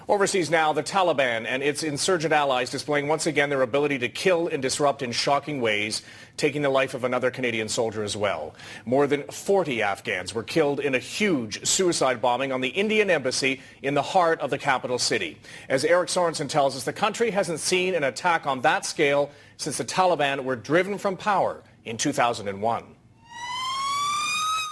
Overseas now, the Taliban and its insurgent allies displaying once again their ability to kill and disrupt in shocking ways, taking the life of another Canadian soldier as well. More than 40 Afghans were killed in a huge suicide bombing on the Indian embassy in the heart of the capital city. As Eric Sorensen tells us, the country hasn't seen an attack on that scale since the Taliban were driven from power in 2001.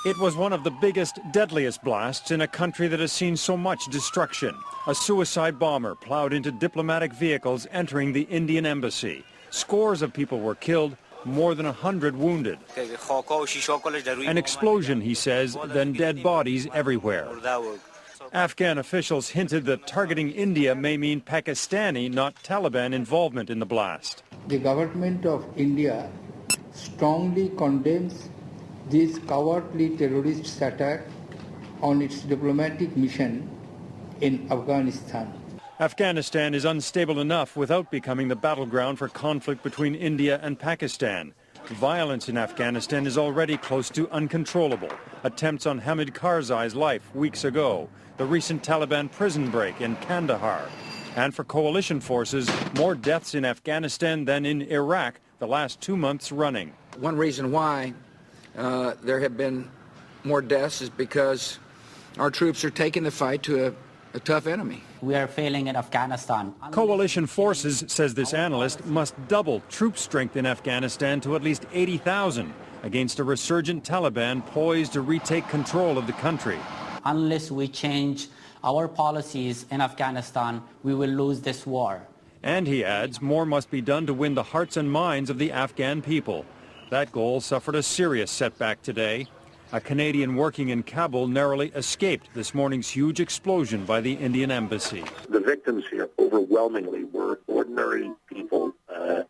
It was one of the biggest, deadliest blasts in a country that has seen so much destruction. A suicide bomber plowed into diplomatic vehicles entering the Indian embassy. Scores of people were killed, more than 100 wounded. An explosion, he says, then dead bodies everywhere. Afghan officials hinted that targeting India may mean Pakistani, not Taliban, involvement in the blast. The government of India strongly condemns this cowardly terrorist attack on its diplomatic mission in Afghanistan. Afghanistan is unstable enough without becoming the battleground for conflict between India and Pakistan. Violence in Afghanistan is already close to uncontrollable. Attempts on Hamid Karzai's life weeks ago, the recent Taliban prison break in Kandahar. And for coalition forces, more deaths in Afghanistan than in Iraq the last 2 months running. One reason why there have been more deaths is because our troops are taking the fight to a tough enemy. We are failing in Afghanistan. Coalition forces, says this analyst, must double troop strength in Afghanistan to at least 80,000 against a resurgent Taliban poised to retake control of the country. Unless we change our policies in Afghanistan, we will lose this war. And he adds, more must be done to win the hearts and minds of the Afghan people. That goal suffered a serious setback today. A Canadian working in Kabul narrowly escaped this morning's huge explosion by the Indian embassy. The victims here overwhelmingly were ordinary people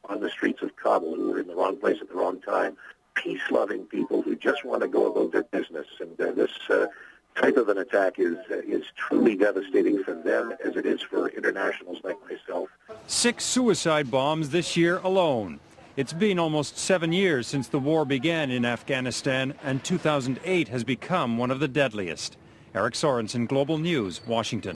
on the streets of Kabul who were in the wrong place at the wrong time. Peace-loving people who just want to go about their business. And this type of an attack is truly devastating for them as it is for internationals like myself. 6 suicide bombs this year alone. It's been almost 7 years since the war began in Afghanistan, and 2008 has become one of the deadliest. Eric Sorensen, Global News, Washington.